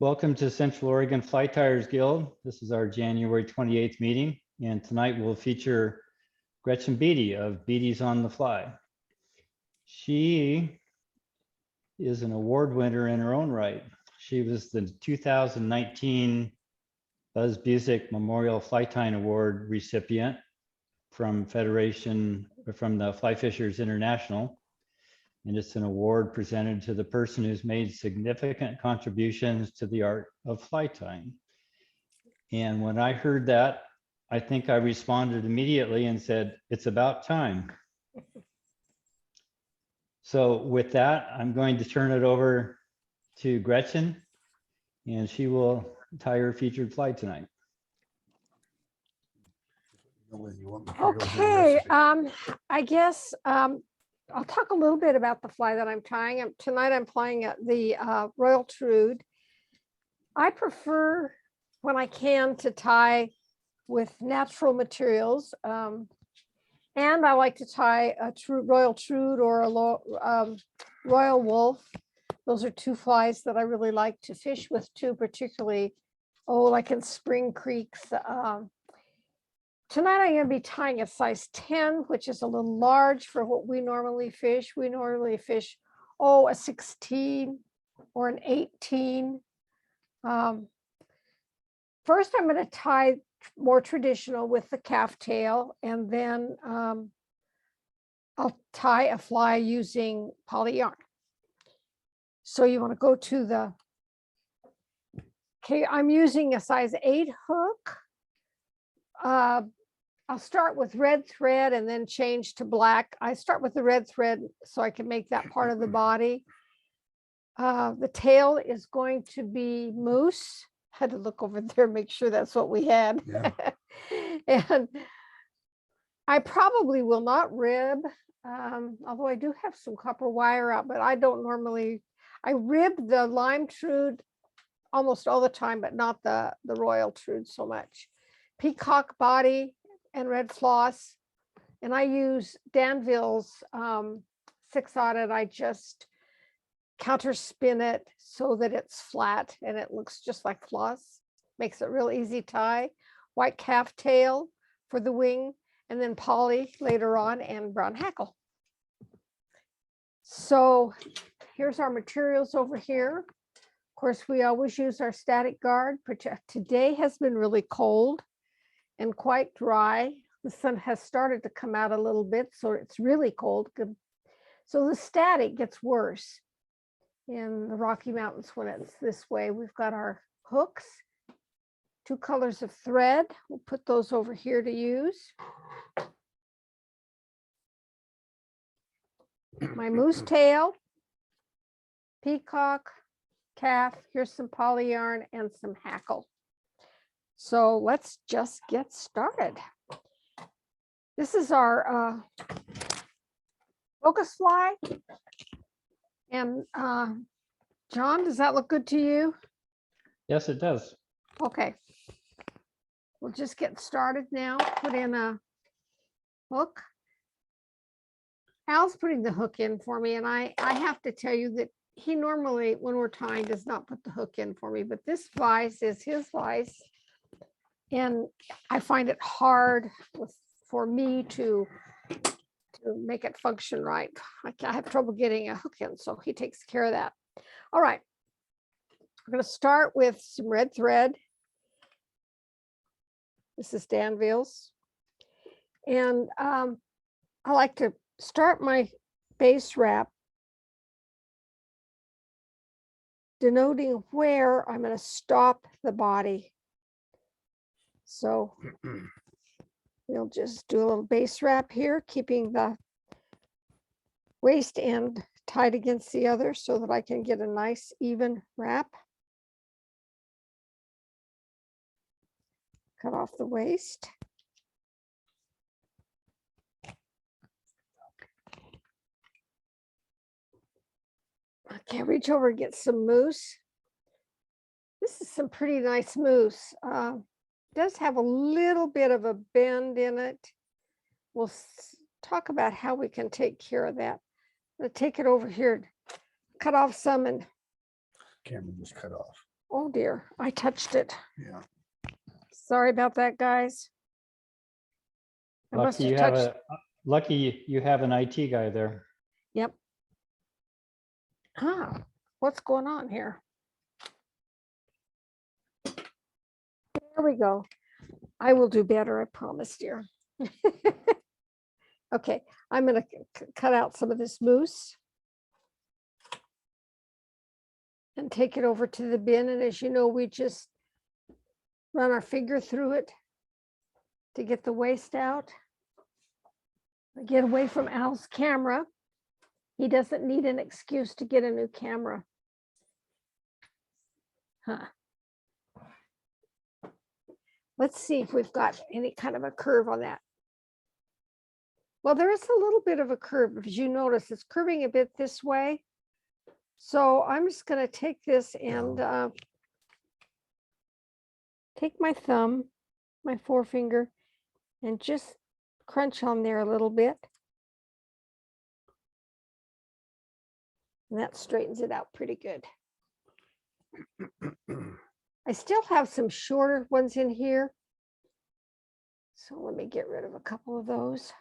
Welcome to Central Oregon Fly Tyers Guild. This is our January 28th meeting, and tonight we'll feature Gretchen Beatty of Beatty's on the Fly. She is an award winner in her own right. She was the 2019 Buzz Busick Memorial Fly Tying Award recipient from the Fly Fishers International. And it's an award presented to the person who's made significant contributions to the art of fly tying. And when I heard that, I think I responded immediately and said, it's about time. So with that, I'm going to turn it over to Gretchen, and she will tie her featured fly tonight. Okay, I guess I'll talk a little bit about the fly that I'm tying. Tonight I'm playing at the Royal Trude. I prefer, when I can, to tie with natural materials. And I like to tie a Royal Trude or a Royal Wolf. Those are two flies that I really like to fish with too, particularly, like in spring creeks. Tonight I'm going to be tying a size 10, which is a little large for what we normally fish. We normally fish, a 16 or an 18. First, I'm going to tie more traditional with the calf tail, and then I'll tie a fly using poly yarn. So you want to go to the, I'm using a size 8 hook. I'll start with red thread and then change to black. I start with the red thread so I can make that part of the body. The tail is going to be moose. I had to look over there, make sure that's what we had. Yeah. And I probably will not rib, although I do have some copper wire out, but I don't normally, I rib the lime Trude almost all the time, but not the Royal Trude so much. Peacock body and red floss, and I use Danville's 6-aughted. I just counter spin it so that it's flat and it looks just like floss. Makes it real easy tie. White calf tail for the wing, and then poly later on, and brown hackle. So here's our materials over here. Of course, we always use our static guard. Today has been really cold and quite dry. The sun has started to come out a little bit, so it's really cold. So the static gets worse in the Rocky Mountains when it's this way. We've got our hooks, 2 colors of thread. We'll put those over here to use. My moose tail, peacock, calf, here's some poly yarn and some hackle. So let's just get started. This is our focus fly. And John, does that look good to you? Yes, it does. Okay. We'll just get started now. Put in a hook. Al's putting the hook in for me, and I have to tell you that he normally, when we're tying, does not put the hook in for me, but this vise is his vise. And I find it hard for me to make it function right. I have trouble getting a hook in, so he takes care of that. All right. We're going to start with some red thread. This is Danville's. And I like to start my base wrap denoting where I'm going to stop the body. So we'll just do a little base wrap here, keeping the waist end tied against the other so that I can get a nice even wrap. Cut off the waist. Okay, reach over and get some moose. This is some pretty nice moose. Does have a little bit of a bend in it. We'll talk about how we can take care of that. I'm going to take it over here, cut off some, and camera just cut off. Oh dear, I touched it. Yeah. Sorry about that, guys. I must Lucky have you have touched. lucky you have an IT guy there. Yep. Ah, what's going on here? There we go. I will do better, I promise, dear. Okay, I'm going to cut out some of this mousse and take it over to the bin. And as you know, we just run our finger through it to get the waste out. Get away from Al's camera. He doesn't need an excuse to get a new camera. Huh. Let's see if we've got any kind of a curve on that. Well, there is a little bit of a curve. As you notice, it's curving a bit this way. So I'm just going to take this and take my thumb, my forefinger, and just crunch on there a little bit. And that straightens it out pretty good. I still have some shorter ones in here. So let me get rid of a couple of those.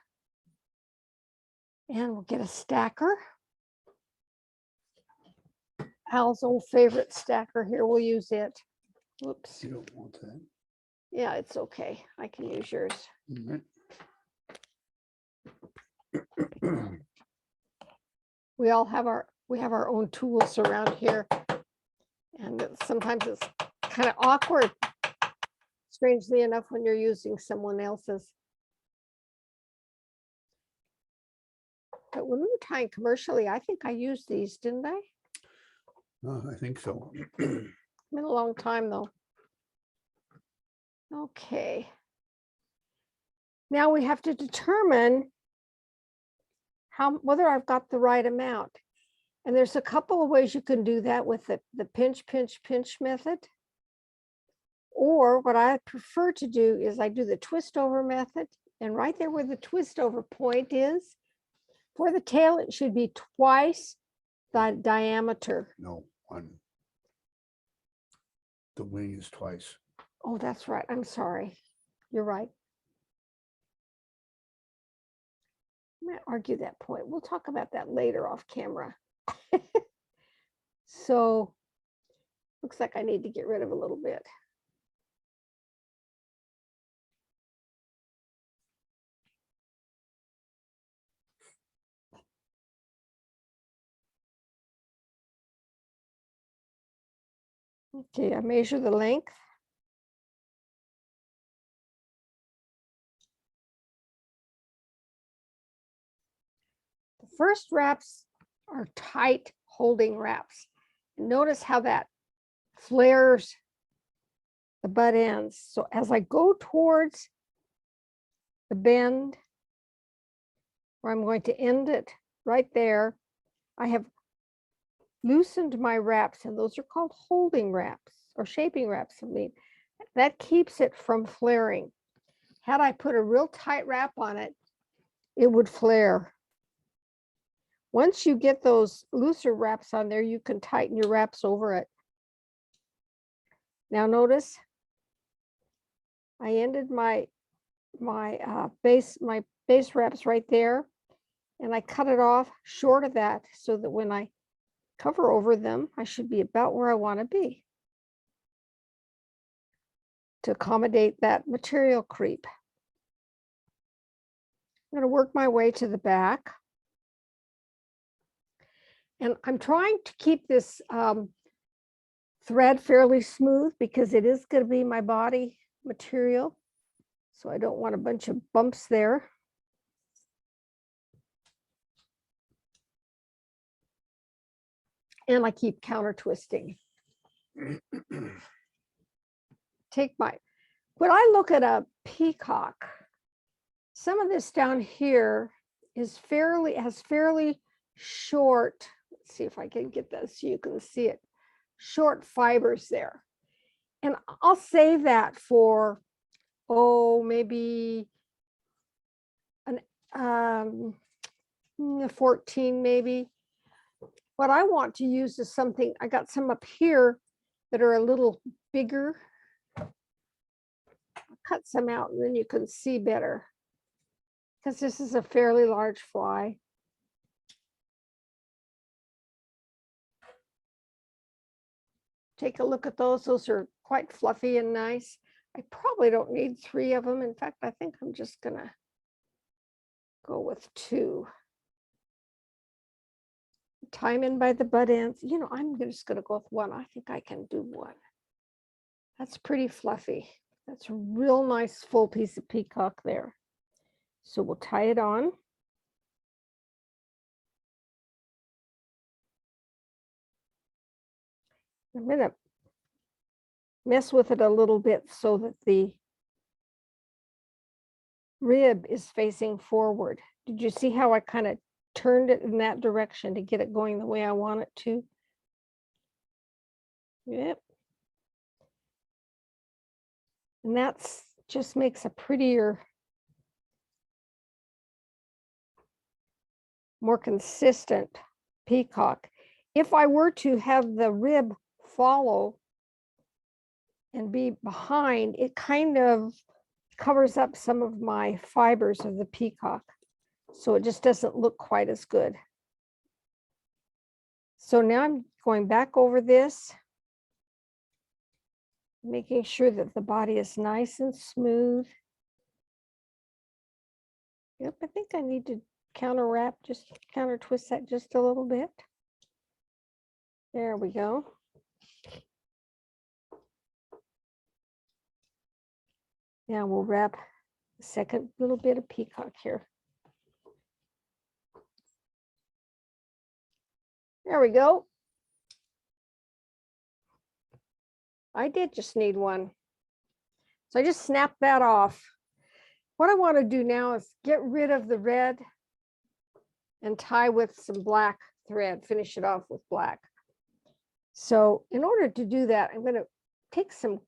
And we'll get a stacker. Al's old favorite stacker here. We'll use it. Whoops. You don't want that. Yeah, it's okay. I can use yours. All right. We all have our own tools around here. And sometimes it's kind of awkward, strangely enough, when you're using someone else's. But when we were tying commercially, I think I used these, didn't I? I think so. Been a long time though. Okay. Now we have to determine whether I've got the right amount. And there's a couple of ways you can do that with the pinch, pinch, pinch method. Or what I prefer to do is I do the twist over method. And right there where the twist over point is, for the tail, it should be twice the diameter. No, one. The wing is twice. Oh, that's right. I'm sorry. You're right. I'm going to argue that point. We'll talk about that later off camera. So looks like I need to get rid of a little bit. Okay, I measure the length. The first wraps are tight holding wraps. Notice how that flares the butt ends. So as I go towards the bend, where I'm going to end it right there, I have loosened my wraps, and those are called holding wraps or shaping wraps. I mean, that keeps it from flaring. Had I put a real tight wrap on it, it would flare. Once you get those looser wraps on there, you can tighten your wraps over it. Now notice, I ended my base wraps right there, and I cut it off short of that so that when I cover over them, I should be about where I want to be to accommodate that material creep. I'm going to work my way to the back. And I'm trying to keep this thread fairly smooth because it is going to be my body material. So I don't want a bunch of bumps there. And I keep counter twisting. When I look at a peacock, some of this down here is has fairly short, let's see if I can get this so you can see it, short fibers there. And I'll save that for, maybe an 14 maybe. What I want to use is something, I got some up here that are a little bigger. I'll cut some out and then you can see better, because this is a fairly large fly. Take a look at those. Those are quite fluffy and nice. I probably don't need 3 of them. In fact, I think I'm just gonna go with 2. Tie 'em in by the butt ends. You know, I'm just gonna go with 1. I think I can do 1. That's pretty fluffy. That's a real nice full piece of peacock there. So we'll tie it on. I'm gonna mess with it a little bit so that the rib is facing forward. Did you see how I kind of turned it in that direction to get it going the way I want it to? Yep. And that's just makes a prettier, more consistent peacock. If I were to have the rib follow and be behind, it kind of covers up some of my fibers of the peacock, so it just doesn't look quite as good. So now I'm going back over this, making sure that the body is nice and smooth. Yep, I think I need to counter twist that just a little bit. There we go. Now we'll wrap the second little bit of peacock here. There we go. I did just need 1. So I just snapped that off. What I want to do now is get rid of the red and tie with some black thread, finish it off with black. So in order to do that, I'm going to take some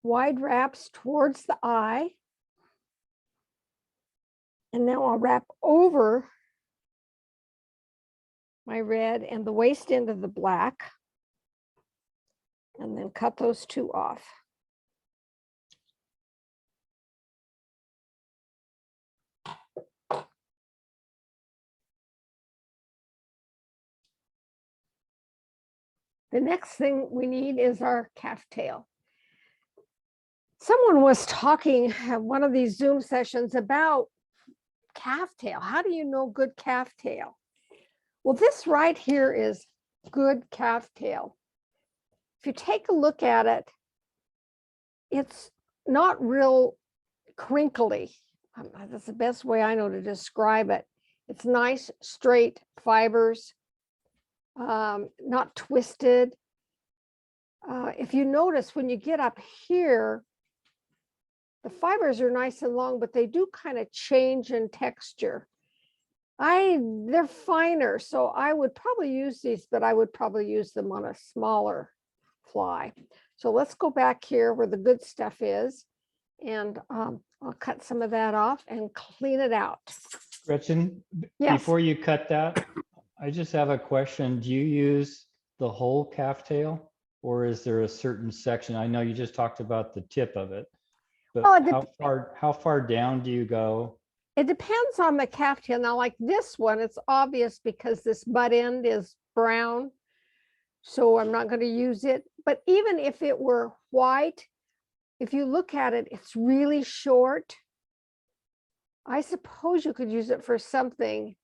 wide wraps towards the eye. And now I'll wrap over my red and the waist end of the black, and then cut those 2 off. The next thing we need is our calf tail. Someone was talking at one of these Zoom sessions about calf tail. How do you know good calf tail? Well, this right here is good calf tail. If you take a look at it, it's not real crinkly. That's the best way I know to describe it. It's nice, straight fibers, not twisted. If you notice, when you get up here, the fibers are nice and long, but they do kind of change in texture. They're finer, so I would probably use these, but I would probably use them on a smaller fly. So let's go back here where the good stuff is, and I'll cut some of that off and clean it out. Gretchen, Yes. before you cut that, I just have a question. Do you use the whole calf tail, or is there a certain section? I know you just talked about the tip of it, but how far down do you go? It depends on the calf tail. Now, like this one, it's obvious because this butt end is brown, so I'm not going to use it. But even if it were white, if you look at it, it's really short. I suppose you could use it for something,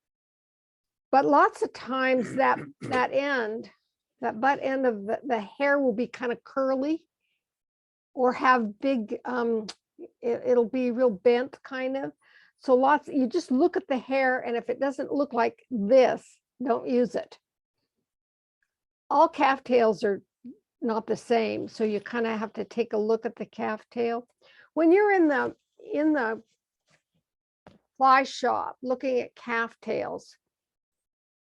but lots of times that butt end of the hair will be kind of curly or have big, it'll be real bent kind of. So you just look at the hair, and if it doesn't look like this, don't use it. All calf tails are not the same, so you kind of have to take a look at the calf tail. When you're in the fly shop looking at calf tails,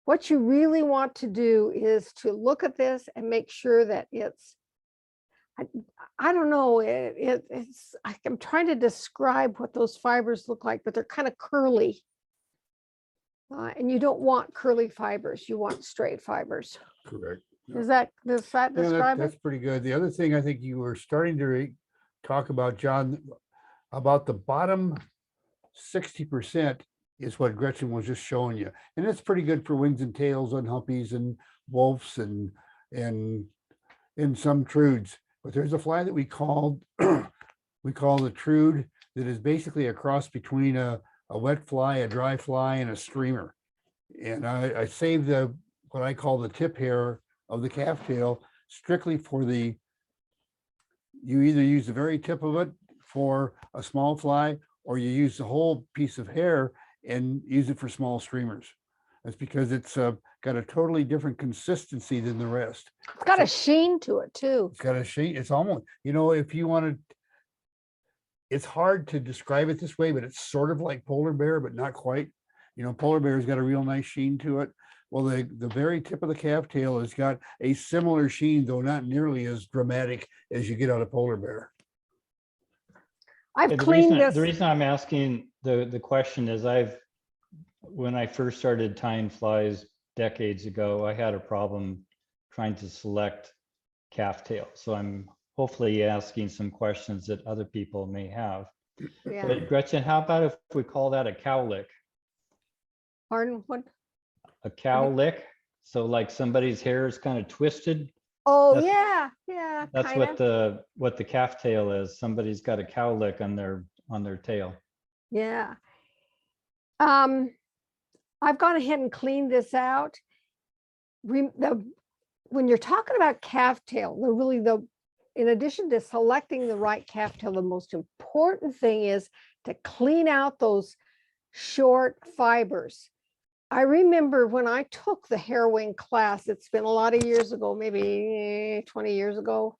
what you really want to do is to look at this and make sure that it's, I don't know, I'm trying to describe what those fibers look like, but they're kind of curly. And you don't want curly fibers, you want straight fibers. Correct. Does that Yeah, describe it? that's pretty good. The other thing I think you were starting to talk about, John, about the bottom 60% is what Gretchen was just showing you. And it's pretty good for wings and tails on humpies and wolves and some trudes. But there's a fly that we call the Trude, that is basically a cross between a wet fly, a dry fly, and a streamer. And I save what I call the tip hair of the calf tail strictly for you either use the very tip of it for a small fly, or you use the whole piece of hair and use it for small streamers. That's because it's got a totally different consistency than the rest. It's got a sheen to it too. It's got a sheen. It's almost, if you wanted, it's hard to describe it this way, but it's sort of like polar bear, but not quite. Polar bear's got a real nice sheen to it. Well, the very tip of the calf tail has got a similar sheen, though not nearly as dramatic as you get out of polar bear. I've Yeah, cleaned the this. reason I'm asking the question is when I first started tying flies decades ago, I had a problem trying to select calf tail. So I'm hopefully asking some questions that other people may have. Yeah. But Gretchen, how about if we call that a cowlick? Pardon, what? A cowlick? So like somebody's hair is kind of twisted. Oh, That's- yeah, That's kind of. what the calf tail is. Somebody's got a cowlick on their tail. Yeah. I've gone ahead and cleaned this out. When you're talking about calf tail, in addition to selecting the right calf tail, the most important thing is to clean out those short fibers. I remember when I took the hair wing class, it's been a lot of years ago, maybe 20 years ago.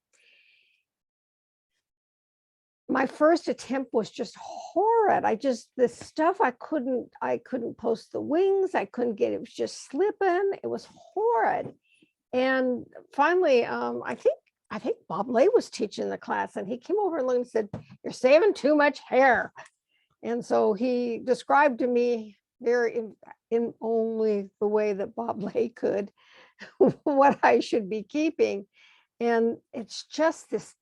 My first attempt was just horrid. This stuff, I couldn't post the wings. I couldn't get, it was just slipping. It was horrid. And finally, I think Bob Lay was teaching the class, and he came over and looked and said, "You're saving too much hair." And so he described to me in only the way that Bob Lay could what I should be keeping. And it's just these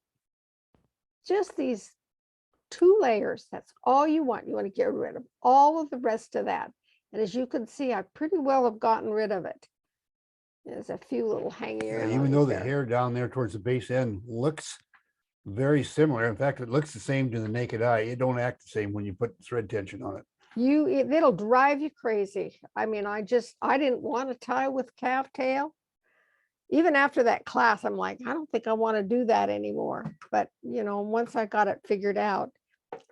2 layers. That's all you want. You want to get rid of all of the rest of that. And as you can see, I pretty well have gotten rid of it. There's a few little hanging Yeah, around even though the there. hair down there towards the base end looks very similar. In fact, it looks the same to the naked eye. It don't act the same when you put thread tension on it. It'll drive you crazy. I mean, I didn't want to tie with calf tail. Even after that class, I'm like, I don't think I want to do that anymore. But once I got it figured out,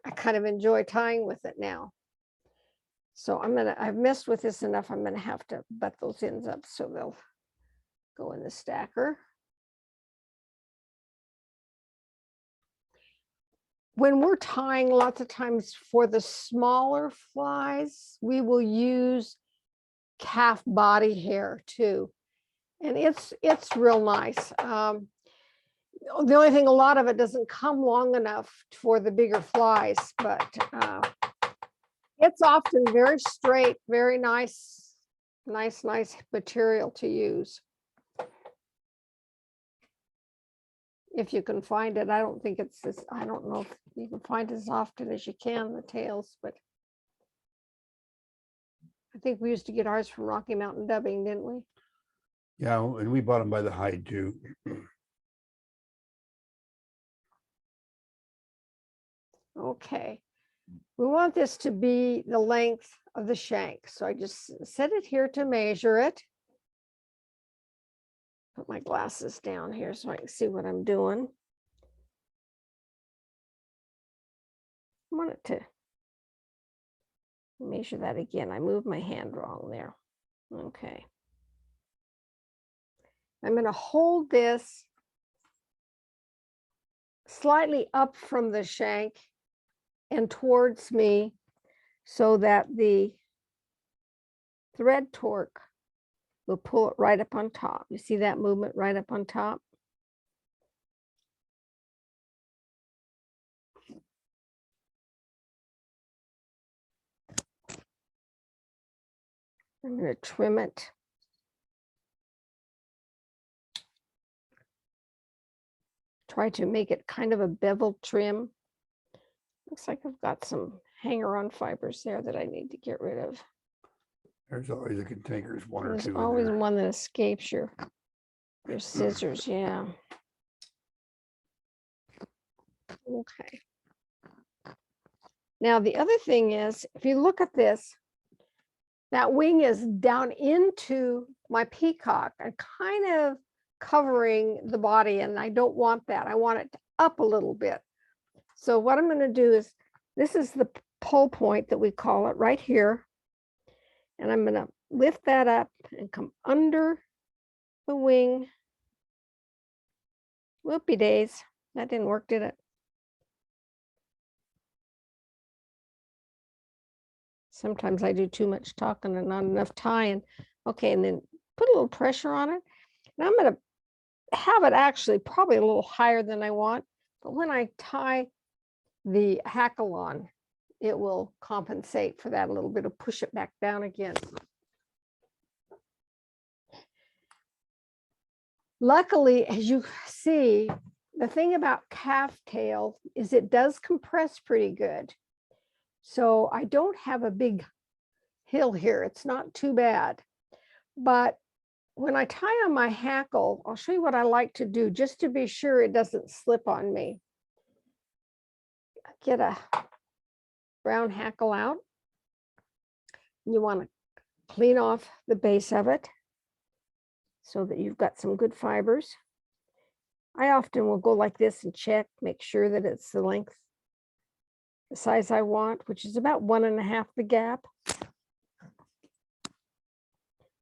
I kind of enjoy tying with it now. So I've messed with this enough. I'm gonna have to butt those ends up so they'll go in the stacker. When we're tying, lots of times for the smaller flies, we will use calf body hair too. And it's real nice. The only thing, a lot of it doesn't come long enough for the bigger flies, but it's often very straight, very nice material to use. If you can find it. I don't think it's this, I don't know if you can find it as often as you can, the tails, but I think we used to get ours from Rocky Mountain Dubbing, didn't we? Yeah, and we bought them by the hide too. Okay. We want this to be the length of the shank. So I just set it here to measure it. Put my glasses down here so I can see what I'm doing. I want it to measure that again. I moved my hand wrong there. Okay. I'm going to hold this slightly up from the shank and towards me so that the thread torque will pull it right up on top. You see that movement right up on top? I'm going to trim it. try to make it kind of a bevel trim. Looks like I've got some hanger-on fibers there that I need to get rid of. There's always a cantankerous one or There's two in always there. one that escapes your scissors, yeah. Okay. Now, the other thing is, if you look at this, that wing is down into my peacock and kind of covering the body, and I don't want that. I want it up a little bit. So what I'm going to do is, this is the pull point that we call it right here. And I'm going to lift that up and come under the wing. Whoopie days. That didn't work, did it? Sometimes I do too much talking and not enough tying. Okay, and then put a little pressure on it. And I'm going to have it actually probably a little higher than I want. But when I tie the hackle on, it will compensate for that a little bit, to push it back down again. Luckily, as you see, the thing about calf tail is it does compress pretty good. So I don't have a big hill here. It's not too bad. But when I tie on my hackle, I'll show you what I like to do just to be sure it doesn't slip on me. Get a brown hackle out. You want to clean off the base of it so that you've got some good fibers. I often will go like this and check, make sure that it's the length, the size I want, which is about 1.5 the gap.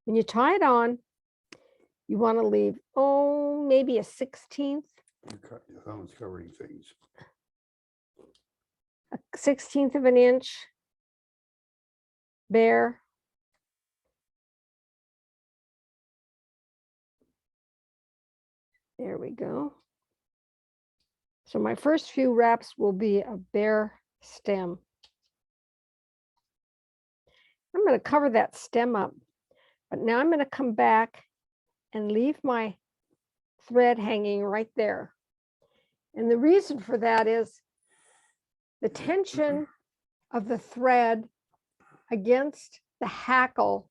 When you tie it on, you want to leave, maybe a 1/16. Your thumb's covering things. A 1/16 of an inch bare. There we go. So my first few wraps will be a bare stem. I'm going to cover that stem up, but now I'm going to come back and leave my thread hanging right there. And the reason for that is the tension of the thread against the hackle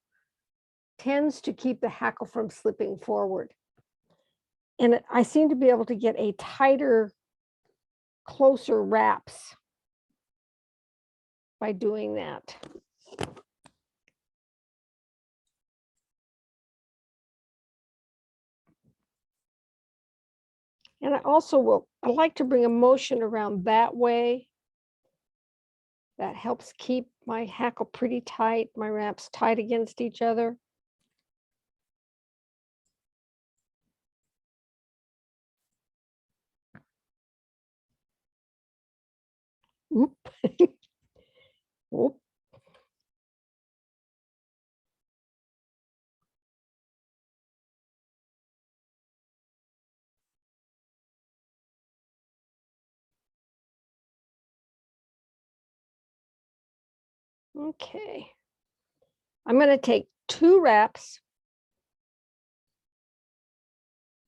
tends to keep the hackle from slipping forward. And I seem to be able to get a tighter, closer wraps by doing that. And I like to bring a motion around that way. That helps keep my hackle pretty tight, my wraps tight against each other. Oop. Oop. Okay. I'm going to take 2 wraps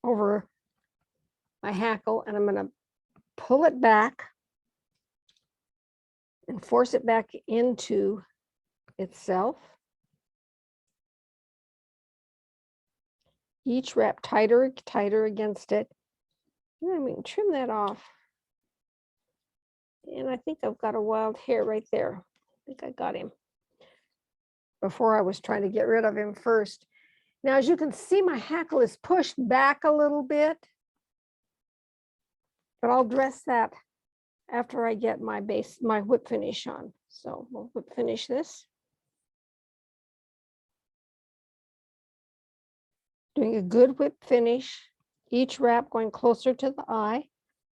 over my hackle, and I'm going to pull it back and force it back into itself. Each wrap tighter against it. And then we can trim that off. And I think I've got a wild hair right there. I think I got him before I was trying to get rid of him first. Now, as you can see, my hackle is pushed back a little bit, but I'll dress that after I get my whip finish on. So we'll whip finish this. Doing a good whip finish, each wrap going closer to the eye,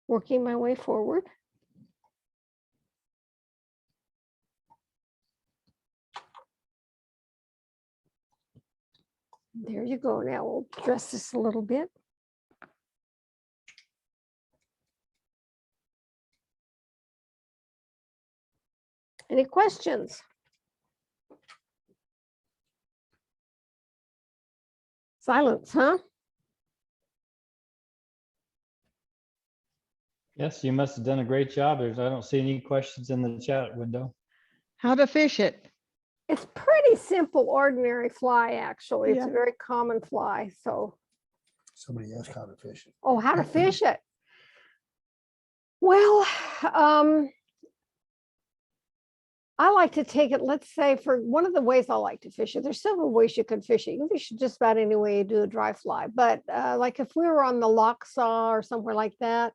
working my way forward. There you go. Now we'll dress this a little bit. Any questions? Silence, huh? Yes, you must have done a great job. I don't see any questions in the chat window. How to fish it. It's pretty simple, ordinary fly, actually. It's Yeah. a very common fly. So, Somebody asked how to fish it. oh, how to fish it. Well, I like to take it, let's say, for one of the ways I like to fish it. There's several ways you can fish it. You can fish it just about any way you do a dry fly. But like if we were on the Locksaw or somewhere like that,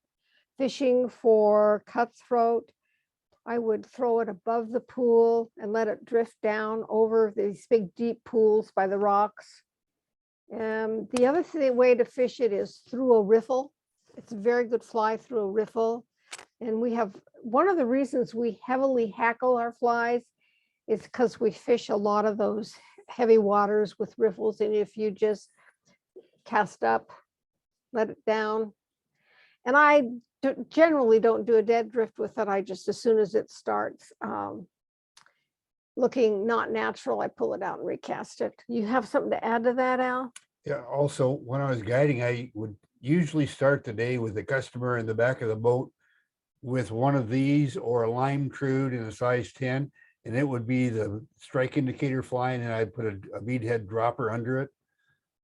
fishing for cutthroat, I would throw it above the pool and let it drift down over these big deep pools by the rocks. The other way to fish it is through a riffle. It's a very good fly through a riffle. And we have, one of the reasons we heavily hackle our flies is because we fish a lot of those heavy waters with riffles. And if you just cast up, let it down. And I generally don't do a dead drift with it. I just, as soon as it starts looking not natural, I pull it out and recast it. You have something to add to that, Al? Yeah, also, when I was guiding, I would usually start the day with the customer in the back of the boat with one of these or a lime Trude in a size 10, and it would be the strike indicator fly, and then I'd put a bead head dropper under it.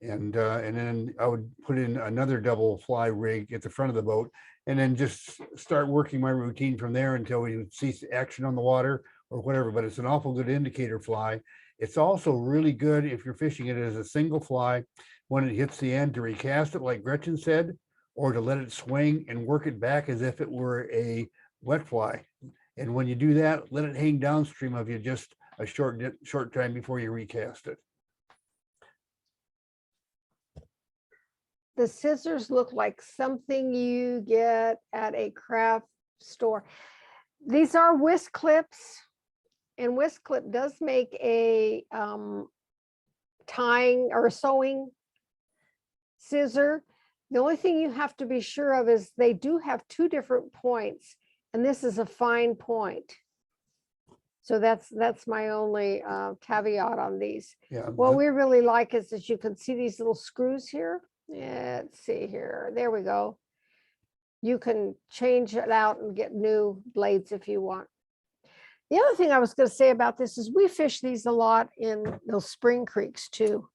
And then I would put in another double fly rig at the front of the boat, and then just start working my routine from there until we would cease action on the water or whatever. But it's an awful good indicator fly. It's also really good if you're fishing it as a single fly when it hits the end to recast it, like Gretchen said, or to let it swing and work it back as if it were a wet fly. And when you do that, let it hang downstream of you just a short time before you recast it. The scissors look like something you get at a craft store. These are Whisk Clips, and Whisk Clip does make a tying or sewing scissor. The only thing you have to be sure of is they do have two different points, and this is a fine point. So that's my only caveat on these. Yeah. What we really like is that you can see these little screws here. Yeah, let's see here. There we go. You can change it out and get new blades if you want. The other thing I was going to say about this is we fish these a lot in those spring creeks too.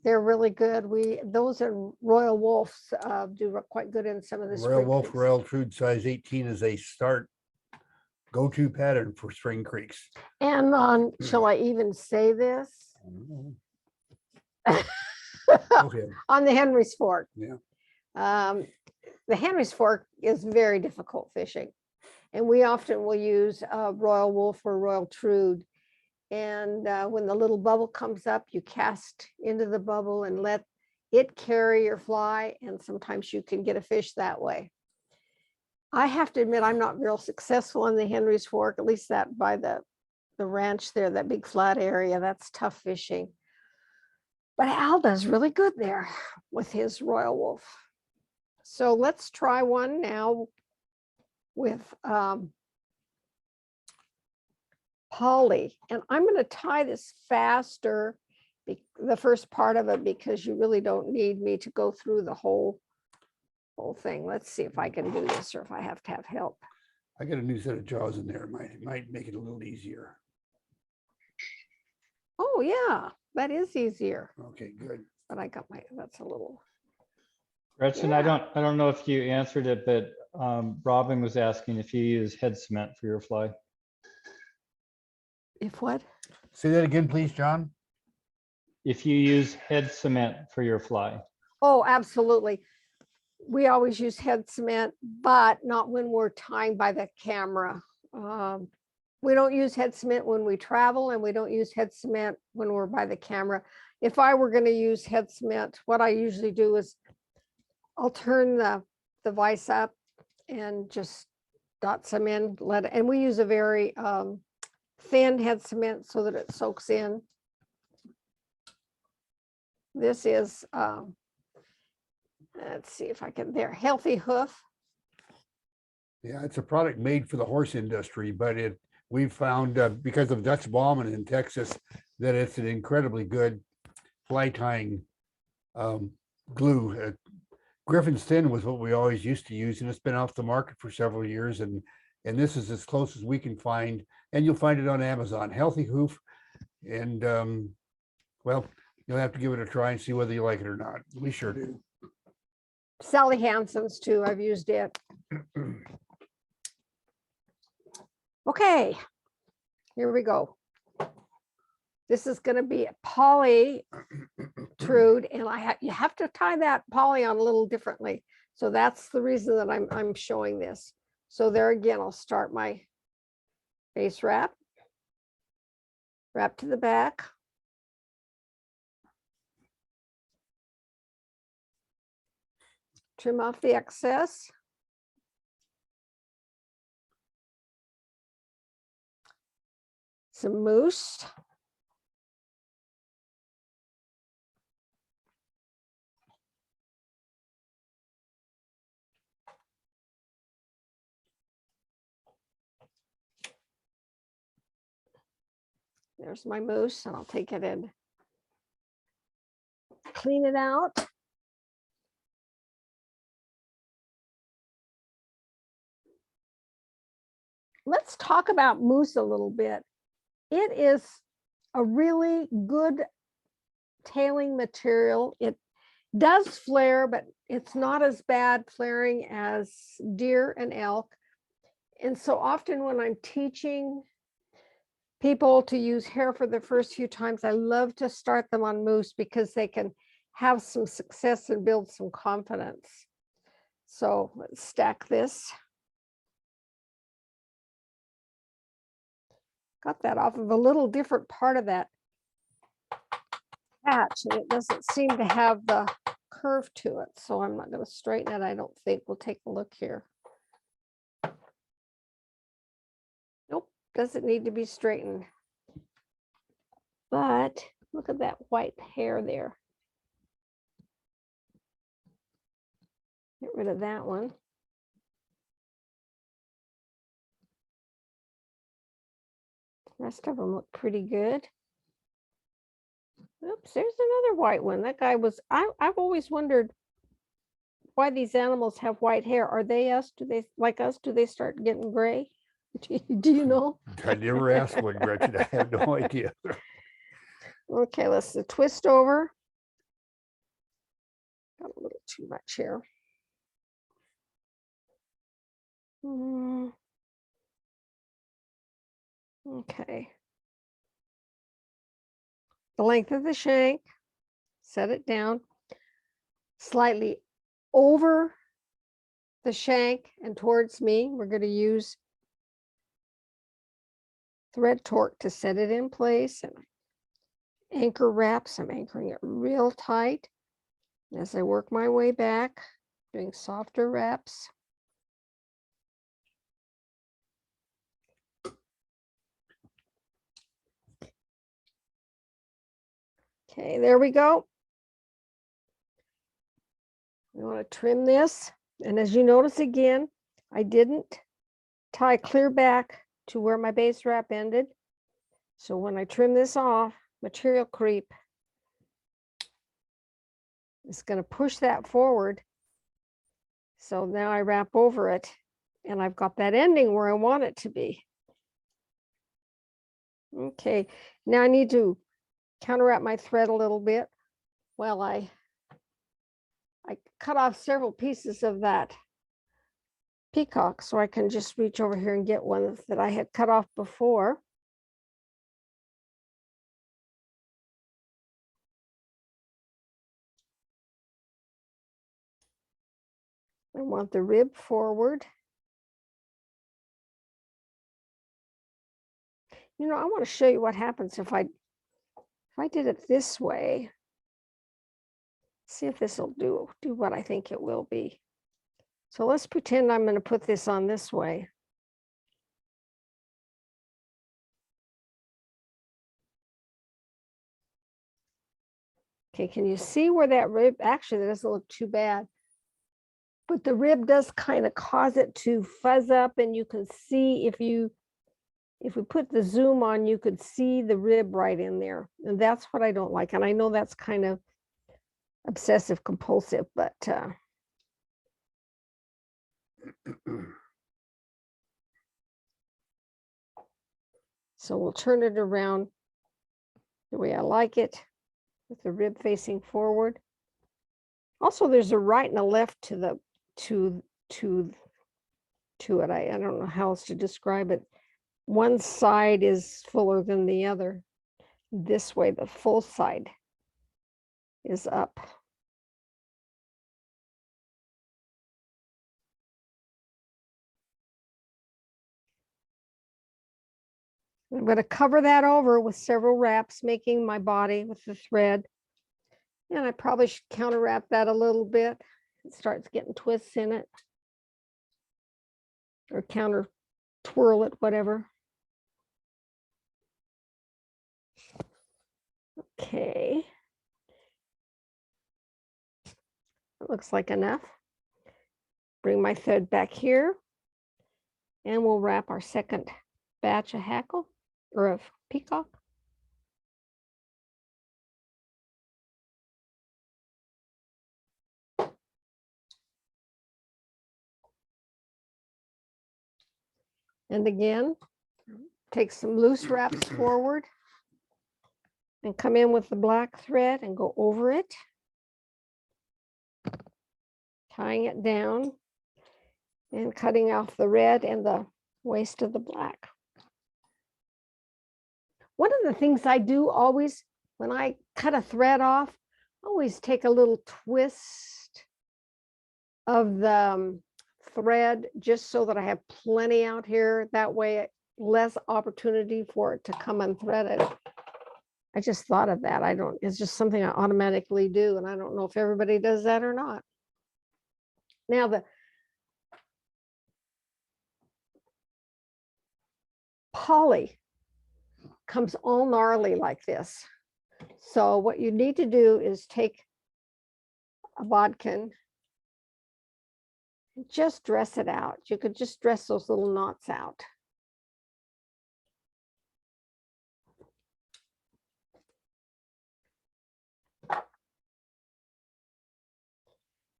They're really good. Those are Royal Wolves do quite good in some of the Royal spring Wolf creeks. Royal Trude size 18 is a start go-to pattern for spring creeks. And on, shall I even say this? Okay. On the Henry's Fork. Yeah. The Henry's Fork is very difficult fishing. And we often will use Royal Wolf or Royal Trude. And when the little bubble comes up, you cast into the bubble and let it carry your fly. And sometimes you can get a fish that way. I have to admit, I'm not real successful in the Henry's Fork, at least that by the ranch there, that big flat area. That's tough fishing. But Al does really good there with his Royal Wolf. So let's try one now with Polly. And I'm going to tie this faster, the first part of it, because you really don't need me to go through the whole thing. Let's see if I can do this or if I have to have help. I got a new set of jaws in there. Might make it a little easier. Oh yeah, that is easier. Okay, good. But I got that's a little. Gretchen, Yeah. I don't know if you answered it, but Robin was asking if you use head cement for your fly. If what? Say that again, please, John. If you use head cement for your fly. Oh, absolutely. We always use head cement, but not when we're tying by the camera. We don't use head cement when we travel, and we don't use head cement when we're by the camera. If I were going to use head cement, what I usually do is I'll turn the vise up and just dot some in, and we use a very thin head cement so that it soaks in. This is, let's see if I can, there, Healthy Hoof. Yeah, it's a product made for the horse industry, but we've found because of Dutch Bauman in Texas that it's an incredibly good fly tying glue. Griffin's Thin was what we always used to use, and it's been off the market for several years. And this is as close as we can find, and you'll find it on Amazon. Healthy Hoof, and well, you'll have to give it a try and see whether you like it or not. We sure do. Sally Hansen's too. I've used it. Okay, here we go. This is going to be a poly Trude, and you have to tie that poly on a little differently. So that's the reason that I'm showing this. So there again, I'll start my base wrap to the back. Trim off the excess. Some mousse. There's my mousse, and I'll take it in, clean it out. Let's talk about mousse a little bit. It is a really good tailing material. It does flare, but it's not as bad flaring as deer and elk. And so often when I'm teaching people to use hair for the first few times, I love to start them on mousse because they can have some success and build some confidence. So let's stack this. Got that off of a little different part of that patch, and it doesn't seem to have the curve to it. So I'm not going to straighten it, I don't think. We'll take a look here. Nope, doesn't need to be straightened. But look at that white hair there. Get rid of that one. Rest of them look pretty good. Oops, there's another white one. That guy was, I've always wondered why these animals have white hair. Are they us? Do they, like us, do they start getting gray? Do you know? I never asked one, Gretchen. I have no idea. Okay, let's twist over. Got a little too much here. Okay. The length of the shank, set it down slightly over the shank and towards me. We're going to use thread torque to set it in place, and anchor wraps. I'm anchoring it real tight. And as I work my way back, doing softer wraps. Okay, there we go. We want to trim this. And as you notice again, I didn't tie clear back to where my base wrap ended. So when I trim this off, material creep is going to push that forward. So now I wrap over it, and I've got that ending where I want it to be. Okay, now I need to counter wrap my thread a little bit. Well, I cut off several pieces of that peacock, so I can just reach over here and get one that I had cut off before. I want the rib forward. You know, I want to show you what happens if I did it this way. See if this will do what I think it will be. So let's pretend I'm going to put this on this way. Okay, can you see where that rib, actually that doesn't look too bad, but the rib does kind of cause it to fuzz up, and you can see if we put the zoom on, you could see the rib right in there. And that's what I don't like. And I know that's kind of obsessive compulsive, but So we'll turn it around the way I like it, with the rib facing forward. Also, there's a right and a left to the to it. I don't know how else to describe it. One side is fuller than the other. This way, the full side is up. I'm going to cover that over with several wraps, making my body with the thread. And I probably should counter wrap that a little bit. It starts getting twists in it. Or counter twirl it, whatever. Okay. That looks like enough. Bring my thread back here. And we'll wrap our second batch of hackle or of peacock. And again, take some loose wraps forward and come in with the black thread and go over it, tying it down and cutting off the red and the waist of the black. One of the things I do always when I cut a thread off, always take a little twist of the thread just so that I have plenty out here. That way, less opportunity for it to come unthreaded. I just thought of that. It's just something I automatically do, and I don't know if everybody does that or not. Now, the poly comes all gnarly like this. So what you need to do is take a bodkin, and just dress it out. You could just dress those little knots out.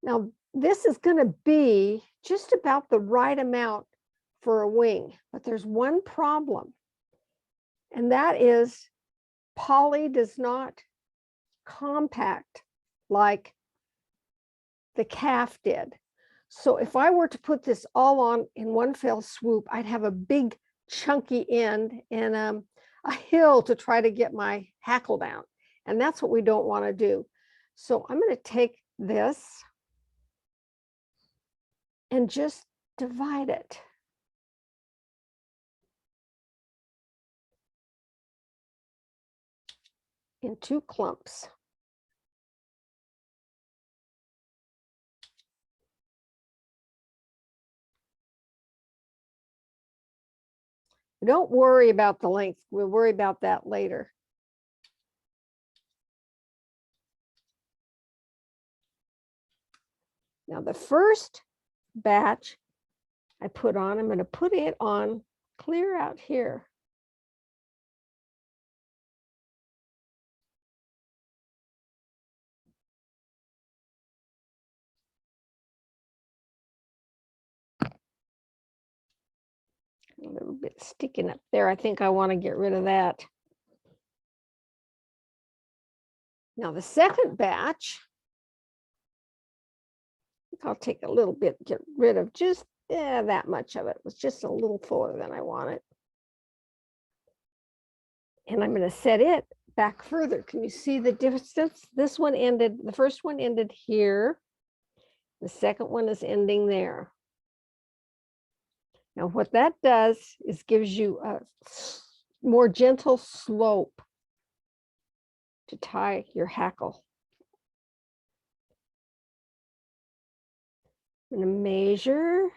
Now, this is going to be just about the right amount for a wing, but there's one problem, and that is poly does not compact like the calf did. So if I were to put this all on in one fell swoop, I'd have a big chunky end and a hill to try to get my hackle down. And that's what we don't want to do. So I'm going to take this and just divide it. In two clumps. Don't worry about the length. We'll worry about that later. Now the first batch I put on, I'm going to put it on clear out here. A little bit sticking up there. I think I want to get rid of that. Now the second batch, I think I'll take a little bit, get rid of just that much of it. It was just a little fuller than I wanted. And I'm going to set it back further. Can you see the distance? This one ended, the first one ended here. The second one is ending there. Now what that does is gives you a more gentle slope to tie your hackle. I'm going to measure.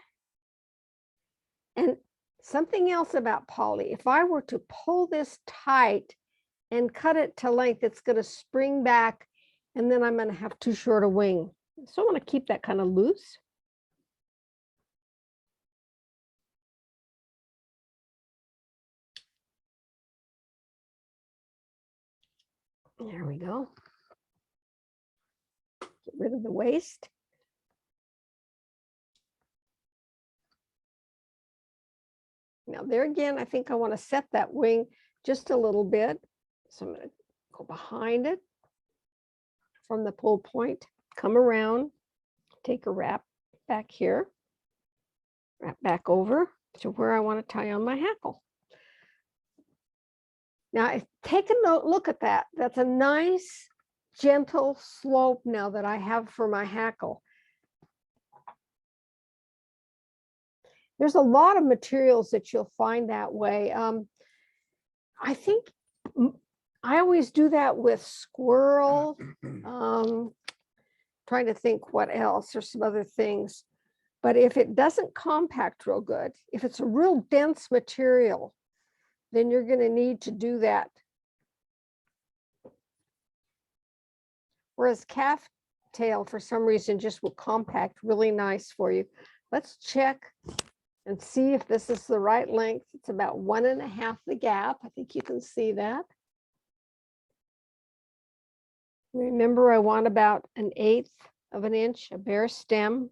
And something else about poly, if I were to pull this tight and cut it to length, it's going to spring back and then I'm going to have too short a wing. So I want to keep that kind of loose. There we go. Get rid of the waist. Now there again, I think I want to set that wing just a little bit. So I'm going to go behind it from the pull point, come around, take a wrap back here, wrap back over to where I want to tie on my hackle. Now, take a look at that. That's a nice, gentle slope now that I have for my hackle. There's a lot of materials that you'll find that way. I think I always do that with squirrel. Trying to think what else. There's some other things. But if it doesn't compact real good, if it's a real dense material, then you're going to need to do that. Whereas calf tail, for some reason, just will compact really nice for you. Let's check and see if this is the right length. It's about 1.5 the gap. I think you can see that. Remember, I want about 1/8 of an inch, a bare stem.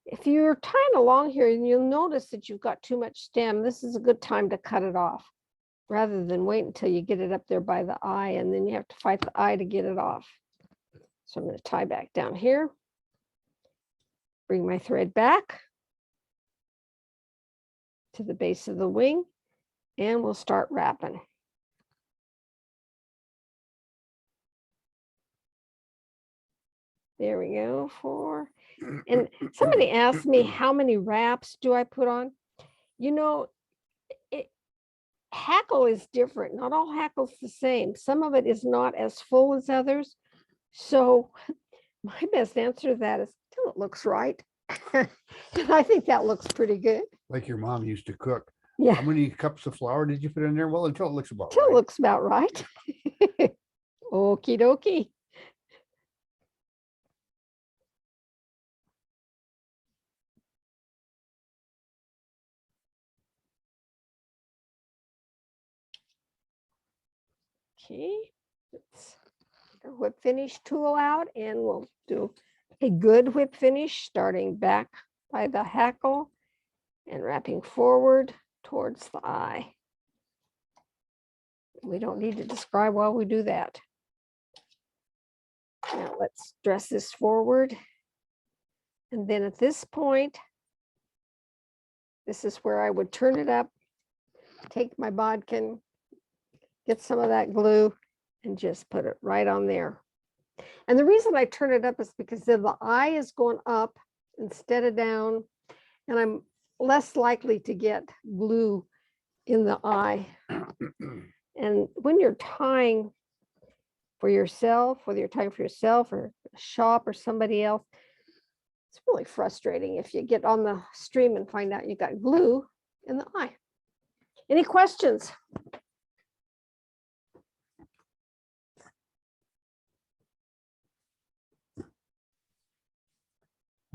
If you're tying along here and you'll notice that you've got too much stem, this is a good time to cut it off rather than wait until you get it up there by the eye and then you have to fight the eye to get it off. So I'm going to tie back down here, bring my thread back to the base of the wing, and we'll start wrapping. There we go, 4. And somebody asked me, how many wraps do I put on? You know, hackle is different. Not all hackle's the same. Some of it is not as full as others. So my best answer to that is till it looks right. And I think that looks pretty good. Like your mom used to cook. Yeah. How many cups of flour did you put in there? Well, until it looks about Till it right. looks about right. Okie dokie. Okay, let's get our whip finish tool out and we'll do a good whip finish starting back by the hackle and wrapping forward towards the eye. We don't need to describe while we do that. Now let's dress this forward. And then at this point, this is where I would turn it up, take my bodkin, get some of that glue and just put it right on there. And the reason I turn it up is because then the eye is going up instead of down, and I'm less likely to get glue in the eye. And when you're tying for yourself, whether you're tying for yourself or a shop or somebody else, it's really frustrating if you get on the stream and find out you got glue in the eye. Any questions?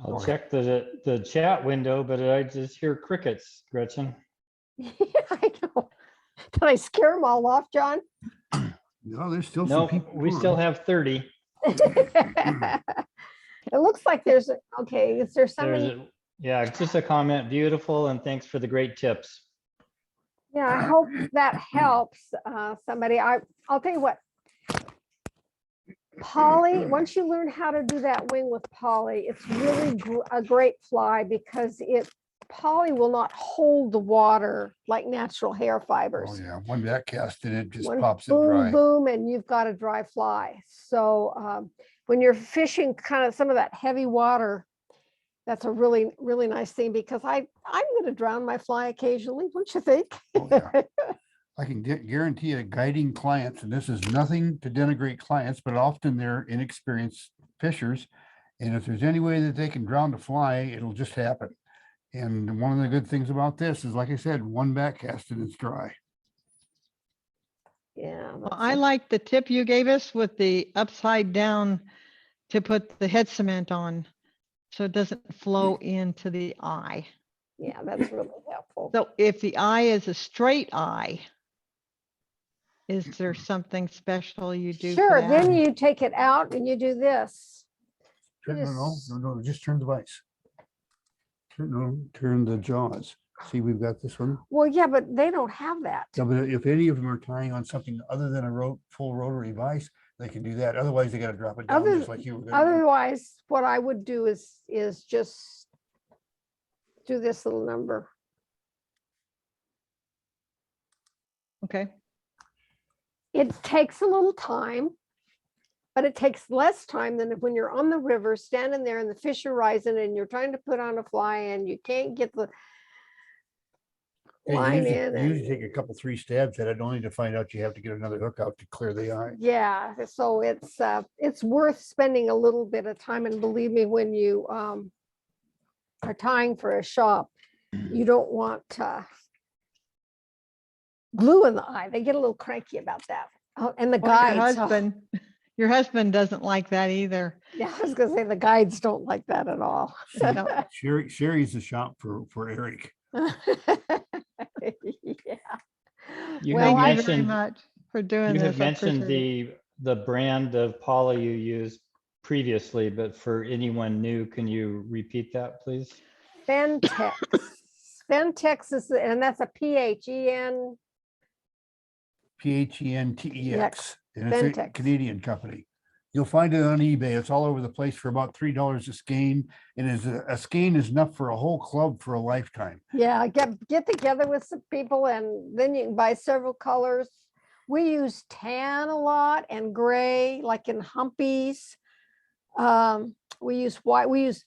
I'll check the chat window, but I just hear crickets, Gretchen. Yeah, I know. Did I scare them all off, John? No, there's still some No, people. we still have 30. It looks like there's, okay, is there something? Yeah, it's just a comment, beautiful, and thanks for the great tips. Yeah, I hope that helps somebody. I'll tell you what, poly, once you learn how to do that wing with poly, it's really a great fly because poly will not hold the water like natural hair fibers. Oh yeah, one back cast and it just One pops it boom, dry. boom, and you've got a dry fly. So when you're fishing kind of some of that heavy water, that's a really, really nice thing because I'm going to drown my fly occasionally, don't you think? Oh, yeah. I can guarantee you guiding clients, and this is nothing to denigrate clients, but often they're inexperienced fishers. And if there's any way that they can drown the fly, it'll just happen. And one of the good things about this is, like I said, one back cast and it's dry. Yeah. Well, I like the tip you gave us with the upside down to put the head cement on so it doesn't flow into the eye. Yeah, that's really helpful. So if the eye is a straight eye, is there something special you do? Sure, for then that? you take it out and you do this. No, just turn the vise. Turn the jaws. See, we've got this one. Well, yeah, but they don't have that. No, but if any of them are tying on something other than a full rotary vise, they can do that. Otherwise, they got to drop it down Other- just like you were gonna do. Otherwise, what I would do is just do this little number. Okay. It takes a little time, but it takes less time than when you're on the river, standing there and the fish are rising and you're trying to put on a fly and you can't get the Yeah, line you in. usually and- take a couple, 3 stabs at it, only to find out you have to get another hook out to clear the eye. Yeah, so it's worth spending a little bit of time, and believe me, when you are tying for a shop, you don't want glue in the eye. They get a little cranky about that. Oh, and the Well, your guides, your husband doesn't like that either. yeah, I was gonna say the guides don't like that at all. No. Sherry's the shop for Eric. Yeah. You Well, had Thank you very mentioned, much for doing you this. had I mentioned appreciate it. the brand of poly you used previously, but for anyone new, can you repeat that, please? Fentex. Fentex is, and that's a PHEN. PHENTEX. And it's a Ventex. Canadian company. You'll find it on eBay. It's all over the place for about $3 a skein. And a skein is enough for a whole club for a lifetime. Yeah, get together with some people and then you can buy several colors. We use tan a lot and gray, like in humpies. We use white, we use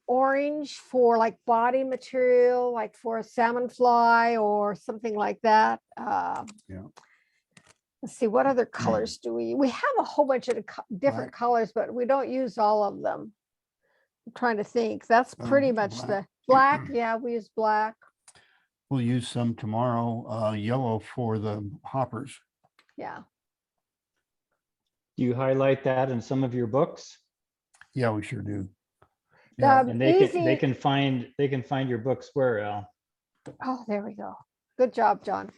orange for like body material, like for a salmon fly or something like that. Yeah. Let's see, what other colors do we have a whole bunch of different Black. colors, but we don't use all of them. I'm trying to think. That's pretty much black. the black. Yeah, we use black. We'll use some tomorrow, yellow for the hoppers. Yeah. Do you highlight that in some of your books? Yeah, we sure do. Yeah, Um, And they easy- can find your books where, Al? Oh, there we go. Good job, John.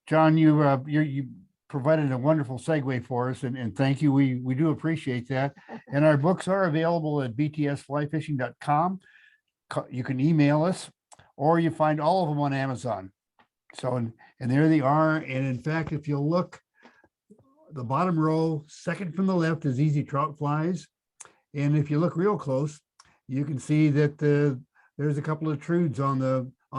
John, you provided a wonderful segue for us, and thank you. We do appreciate that. And our books are available at btsflyfishing.com. You can email us, or you find all of them on Amazon. So, and there they are. And in fact, if you look, the bottom row, second from the left is Easy Trout Flies. And if you look real close, you can see that there's a couple of Trudes on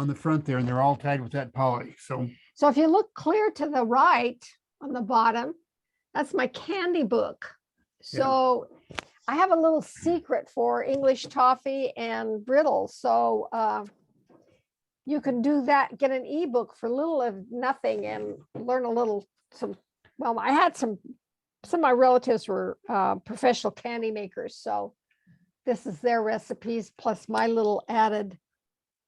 the front there, and they're all tied with that poly. So So if you look clear to the right on the bottom, that's my candy book. So I have a little secret for English toffee and brittle. So you can do that, get an ebook for little of nothing and learn a little well, I had some of my relatives were professional candy makers. So this is their recipes plus my little added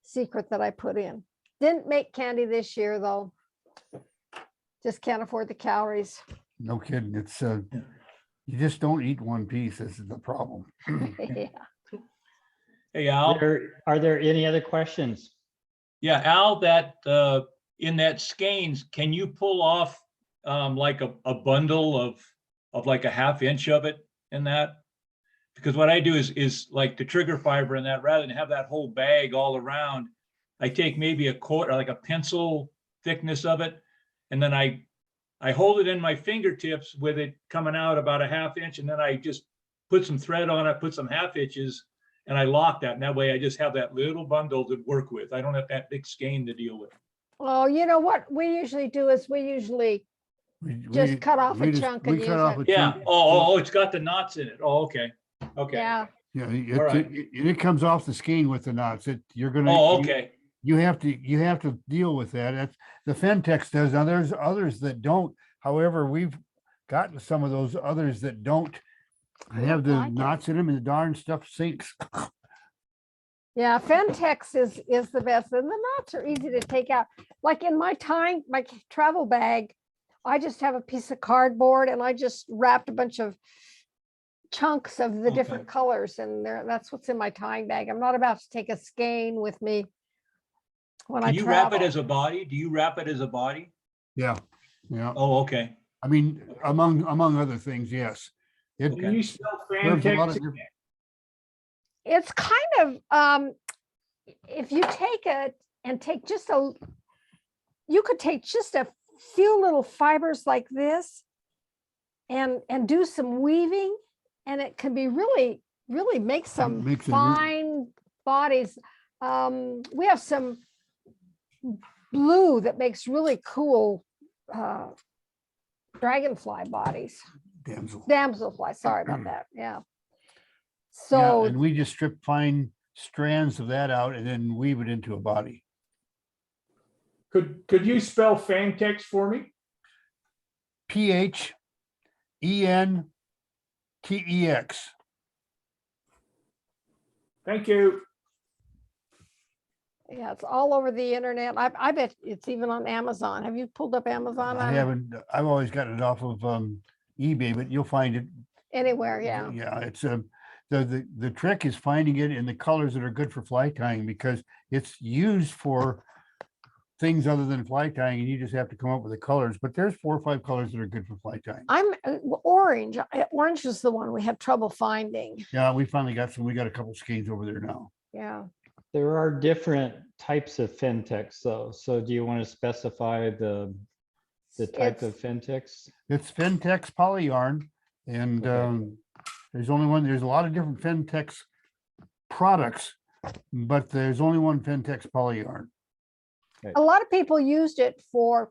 secret that I put in. Didn't make candy this year though. Just can't afford the calories. no kidding. It's you just don't eat one piece. This is the problem. Yeah. Hey, Al. Are there any other questions? Yeah, Al, that in that skeins, can you pull off like a bundle of like a ½ inch of it in that? Because what I do is like the trigger fiber in that, rather than have that whole bag all around, I take maybe a quarter, like a pencil thickness of it, and then I hold it in my fingertips with it coming out about a ½ inch, and then I just put some thread on it, put some ½ inches, and I lock that. And that way I just have that little bundle to work with. I don't have that big skein to deal with. Oh, you know what we usually do is we usually just cut off a chunk and use it. Yeah. Oh, it's got the knots in it. Oh, okay. Okay. Yeah. Yeah, All right. it comes off the skein with the knots. You're gonna. Oh, okay. You have to deal with that. That's the Fentex does. Now there's others that don't. However, we've gotten some of those others that don't have the like it. knots in them, and the darn stuff sinks. Yeah, Fentex is the best, and the knots are easy to take out. Like in my travel bag, I just have a piece of cardboard and I just wrapped a bunch of chunks of the different colors, and that's what's in my tying bag. I'm not about to take a skein with me when I Can you wrap it travel. as a body? Do you wrap it as a body? Yeah. Oh, okay. I mean, among other things, yes. It Can you spell serves a lot of Fantex? different- It's kind of, if you take it and take just you could take just a few little fibers like this and do some weaving, and it can be really, really make some makes a fine bodies. We have some blue that makes really cool dragonfly bodies, damsel. damselfly, sorry about that, yeah. Yeah, So and we just strip fine strands of that out and then weave it into a body. Could you spell Fantex for me? PHENTEX. Thank you. yeah, it's all over the internet. I bet it's even on Amazon. Have you pulled up Amazon? I haven't, I've always gotten it off of eBay, but you'll find it. Anywhere, yeah. Yeah, it's the trick is finding it in the colors that are good for fly tying, because it's used for things other than fly tying, and you just have to come up with the colors. But there's 4 or 5 colors that are good for fly tying. I'm orange. Orange is the one we had trouble finding. Yeah, we finally got some. We got a couple skeins over there now. Yeah. There are different types of Fintex though. So do you want to specify the type of Fintex? It's Fintex poly yarn, and Okay. there's only one. There's a lot of different Fintex products, but there's only one Fintex poly yarn. A lot of people used it for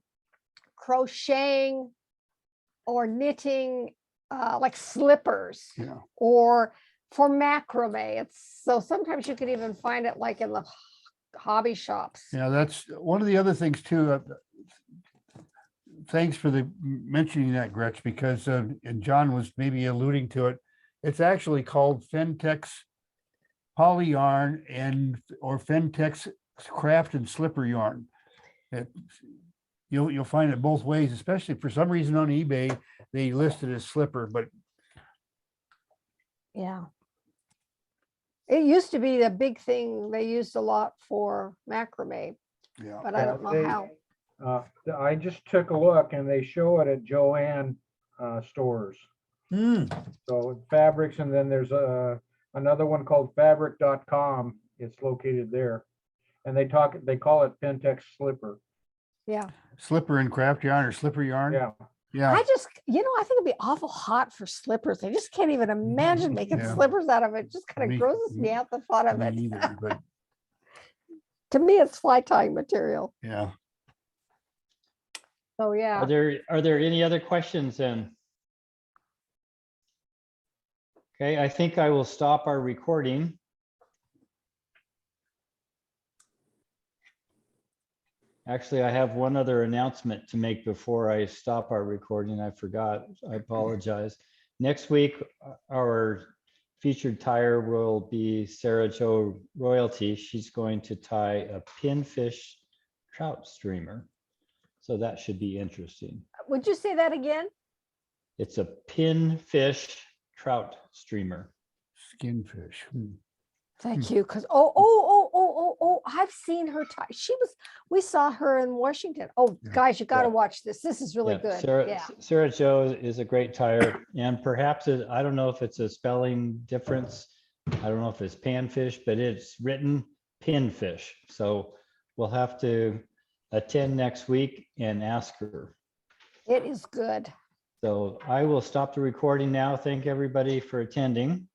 crocheting or knitting, like slippers, Yeah. or for macrame. It's so sometimes you could even find it like in the hobby shops. Yeah, that's one of the other things too. Thanks for mentioning that, Gretch, because and John was maybe alluding to it. It's actually called Fintex poly yarn or Fintex craft and slipper yarn. You'll find it both ways, especially for some reason on eBay they list it as slipper, but Yeah. It used to be the big thing they used a lot for macrame, yeah. but I don't know how. I just took a look and they show it at Joann stores. So fabrics, and then there's another one called fabric.com. It's located there. And they call it Pentex slipper. Yeah. Slipper and craft yarn or slipper yarn. Yeah. Yeah. I just, I think it'd be awful hot for slippers. I just can't even imagine making Yeah. slippers out of it. Just kind Me- of grosses me out the thought of Me it. either, but To me, it's fly tying material. yeah. So yeah. Are there any other questions then? Okay, I think I will stop our recording. Actually, I have one other announcement to make before I stop our recording. I forgot. I apologize. Next week, our featured tire will be Sarah Jo Royalty. She's going to tie a pinfish trout streamer. So that should be interesting. Would you say that again? It's a pinfish trout streamer. Skinfish. Thank you. Because I've seen her tie. We saw her in Washington. Oh, Yeah. guys, you got to Yeah. watch this. This is really Yeah, good. Yeah. Sarah Jo is a great tire, and perhaps I don't know if it's a spelling difference. I don't know if it's panfish, but it's written pinfish. So we'll have to attend next week and ask her. It is good. So I will stop the recording now. Thank everybody for attending.